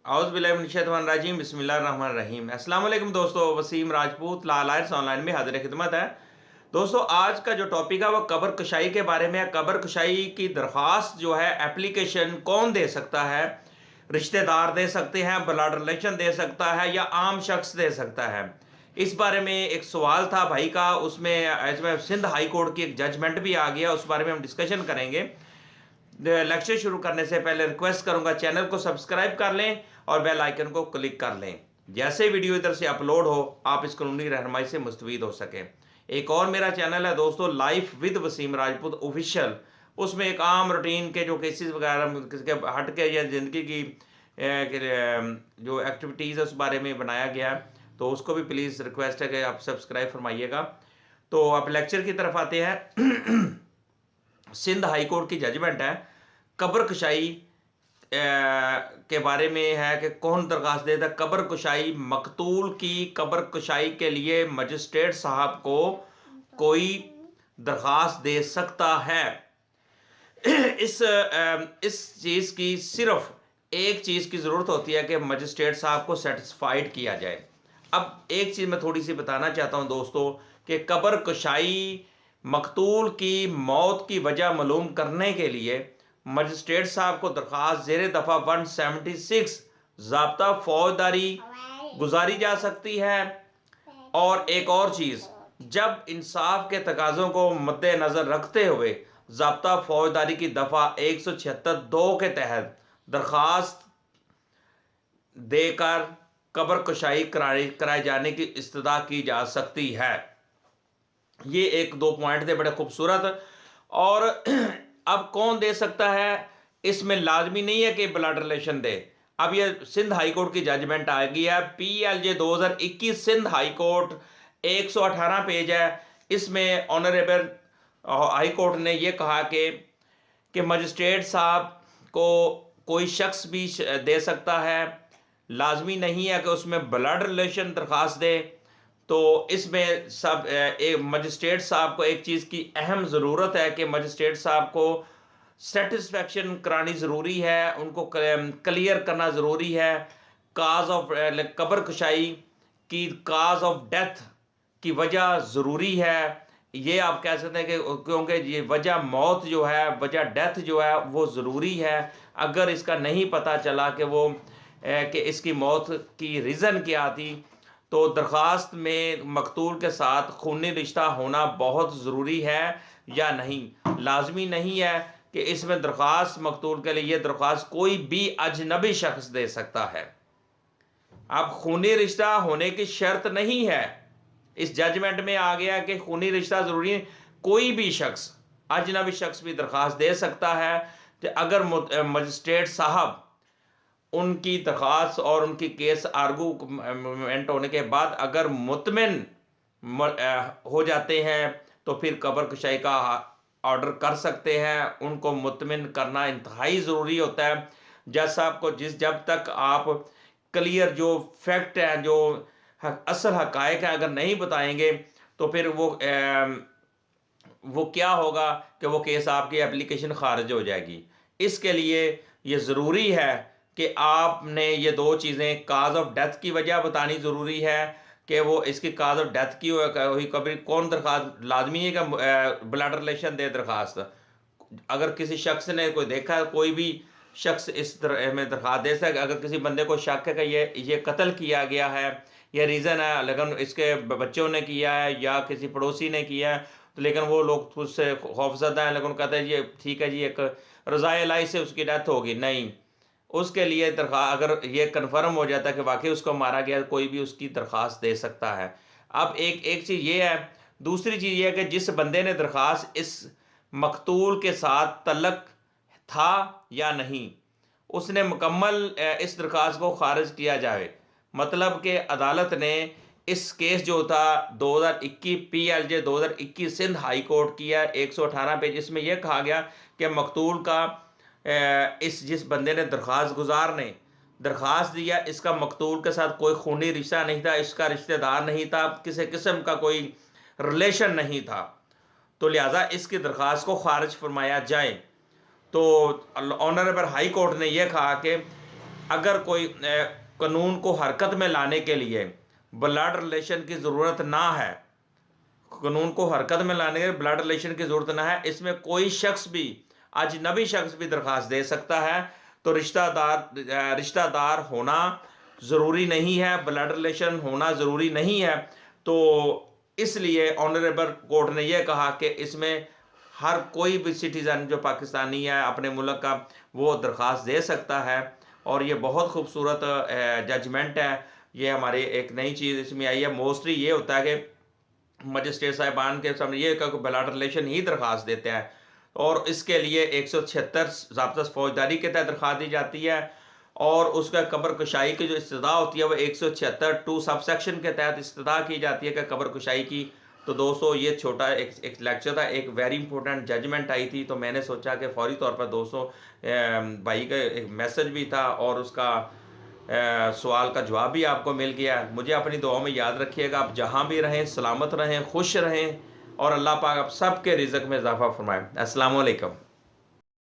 औज़ुबिल्लाहिमिनश्शैतानिर्रजीम बिस्मिल्लाहिर्रहमानिर्रहीम। अस्सलाम वालेकुम दोस्तों, वसीम राजपूत लालायर्स ऑनलाइन में हाजिर खिदमत है। दोस्तों, आज का जो टॉपिक है वह कब्र कुशाई के बारे में है। कब्र कुशाई की दरख्वास्त जो है एप्लीकेशन कौन दे सकता है? रिश्तेदार दे सकते हैं, ब्लड रिलेशन दे सकता है, या आम शख्स दे सकता है? इस बारे में एक सवाल था भाई का, उसमें सिंध हाई कोर्ट की एक जजमेंट भी आ गया, उस बारे में हम डिस्कशन करेंगे। लेक्चर शुरू करने से पहले रिक्वेस्ट करूंगा चैनल को सब्सक्राइब कर लें और बेल आइकन को क्लिक कर लें। जैसे वीडियो इधर से अपलोड हो आप इस कानूनी रहनुमाई से मुस्तफीद हो सकें। एक और मेरा चैनल है दोस्तों, life with Wasim Rajput official. उसमें एक आम रूटीन के जो केसेस वगैरह किसी के हट के या ज़िंदगी की जो एक्टिविटीज़ है उस बारे में बनाया गया है, तो उसको भी प्लीज़ रिक्वेस्ट है कि आप सब्सक्राइब फरमाइएगा। तो आप लेक्चर की तरफ आते हैं। सिंध हाई कोर्ट की जजमेंट है कब्र कुशाई के बारे में है कि कौन दरख्वास्त देता है। कब्र कुशाई, मकतूल की कब्र कुशाई के लिए मजिस्ट्रेट साहब को कोई दरख्वास्त दे सकता है। इस चीज़ की सिर्फ एक चीज़ की ज़रूरत होती है कि मजिस्ट्रेट साहब को सेटिस्फाइड किया जाए। अब एक चीज़ मैं थोड़ी सी बताना चाहता हूं दोस्तों कि कब्र कुशाई, मकतूल की मौत की वजह मालूम करने के लिए मजिस्ट्रेट साहब को दरख्वास्त ज़ेर दफ़ा 176 ज़ाब्ता फौजदारी गुजारी जा सकती है। और एक और चीज़, जब इंसाफ के तकाज़ों को मद्देनज़र रखते हुए ज़ाब्ता फौजदारी की दफ़ा 176(2) के तहत दरख्वास्त देकर कब्र कुशाई कराए जाने की इस्तदा की जा सकती है। ये एक दो पॉइंट थे बड़े खूबसूरत। और अब कौन दे सकता है, इसमें लाजमी नहीं है कि ब्लड रिलेशन दे। अब ये सिंध हाई कोर्ट की जजमेंट आ गई है, PLJ 2021 Sindh high court, 118 page है। इसमें ऑनरेबल हाई कोर्ट ने यह कहा कि मजिस्ट्रेट साहब को कोई शख्स भी दे सकता है, लाजमी नहीं है कि उसमें ब्लड रिलेशन दरख्वास्त दे। तो इसमें सब एक मजिस्ट्रेट साहब को एक चीज़ की अहम ज़रूरत है कि मजिस्ट्रेट साहब को सेटिस्फेक्शन करानी ज़रूरी है, उनको क्लियर करना ज़रूरी है। काज ऑफ कब्र कुशाई की काज ऑफ डेथ की वजह ज़रूरी है। ये आप कह सकते हैं कि क्योंकि ये वजह मौत जो है, वजह डेथ जो है वो ज़रूरी है। अगर इसका नहीं पता चला कि इसकी मौत की रीज़न क्या थी, तो दरख्वास्त में मकतूल के साथ खूनी रिश्ता होना बहुत ज़रूरी है या नहीं। लाजमी नहीं है कि इसमें दरख्वास्त मकतूल के लिए दरख्वास्त कोई भी अजनबी शख्स दे सकता है। अब खूनी रिश्ता होने की शर्त नहीं है, इस जजमेंट में आ गया कि खूनी रिश्ता ज़रूरी है। कोई भी शख्स, अजनबी शख्स भी दरख्वास्त दे सकता है कि अगर मजिस्ट्रेट साहब उनकी दरख्वास्त और उनकी केस आर्गूमेंट होने के बाद अगर मुतमिन हो जाते हैं तो फिर कब्र कुशाई का ऑर्डर कर सकते हैं। उनको मुतमिन करना इंतहाई ज़रूरी होता है। जज साहब को जब तक आप क्लियर जो फैक्ट हैं, जो असल हकायक हैं, अगर नहीं बताएंगे तो फिर वो क्या होगा कि वो केस आपकी एप्लीकेशन खारिज हो जाएगी। इसके लिए ये ज़रूरी है कि आपने ये दो चीज़ें, काज ऑफ डेथ की वजह बतानी ज़रूरी है कि वो इसकी काज ऑफ डेथ की हुई कभी कौन दरख्वास्त, लाजमी है कि ब्लड रिलेशन दे दरख्वास्त। अगर किसी शख्स ने कोई देखा, कोई भी शख्स इस तरह में दरख्वास्त दे सकता है। अगर किसी बंदे को शक है कि ये कत्ल किया गया है, ये रीज़न है, लेकिन इसके बच्चों ने किया है या किसी पड़ोसी ने किया है, तो लेकिन वो लोग उससे खौफजदा हैं, लेकिन कहते हैं ये ठीक है जी, एक रज़ाए इलाही से उसकी डेथ होगी। नहीं, उसके लिए दरख्वास्त अगर ये कन्फर्म हो जाता है कि वाकई उसको मारा गया, कोई भी उसकी दरख्वास्त दे सकता है। अब एक चीज़ ये है। दूसरी चीज़ ये है कि जिस बंदे ने दरख्वास्त, इस मकतूल के साथ तल्लक था या नहीं, उसने मुकम्मल इस दरख्वास्त को खारिज किया जाए। मतलब कि अदालत ने इस केस जो था 2021 PLJ 2021 सिंध हाई कोर्ट की है, 118 पेज, इसमें यह कहा गया कि मकतूल का जिस बंदे ने दरख्वास्त गुजार ने दरख्वास्त दिया, इसका मकतूल के साथ कोई खूनी रिश्ता नहीं था, इसका रिश्तेदार नहीं था, किसी किस्म का कोई रिलेशन नहीं था, तो लिहाजा इसकी दरख्वास्त को खारिज फरमाया जाए। तो ऑनरेबल हाई कोर्ट ने यह कहा कि अगर कोई कानून को हरकत में लाने के लिए ब्लड रिलेशन की ज़रूरत ना है, कानून को हरकत में लाने के लिए ब्लड रिलेशन की ज़रूरत ना है, इसमें कोई शख्स भी, अजनबी शख्स भी दरख्वास्त दे सकता है। तो रिश्तेदार होना ज़रूरी नहीं है, ब्लड रिलेशन होना ज़रूरी नहीं है। तो इसलिए ऑनरेबल कोर्ट ने यह कहा कि इसमें हर कोई भी सिटीज़न जो पाकिस्तानी है अपने मुल्क का, वो दरख्वास्त दे सकता है। और ये बहुत खूबसूरत जजमेंट है। ये हमारी एक नई चीज़ इसमें आई है। मोस्टली ये होता है कि मजिस्ट्रेट साहिबान के सामने ये ब्लड रिलेशन ही दरख्वास्त देते हैं, और इसके लिए 176 ज़ाब्ता फौजदारी के तहत दरख्वास्त दी जाती है, और उसका कब्र कुशाई की जो इस्तदा होती है वो 176 2 सब सेक्शन के तहत इस्तदा की जाती है कि कब्र कुशाई की। तो दोस्तों ये छोटा एक लेक्चर था, एक वेरी इंपॉर्टेंट जजमेंट आई थी, तो मैंने सोचा कि फौरी तौर पर दोस्तों भाई का एक मैसेज भी था और उसका सवाल का जवाब भी आपको मिल गया। मुझे अपनी दुआ में याद रखिएगा। आप जहाँ भी रहें सलामत रहें, खुश रहें, और अल्लाह पाक आप सबके रिज़्क़ में इजाफ़ा फरमाए। अस्सलाम वालेकुम।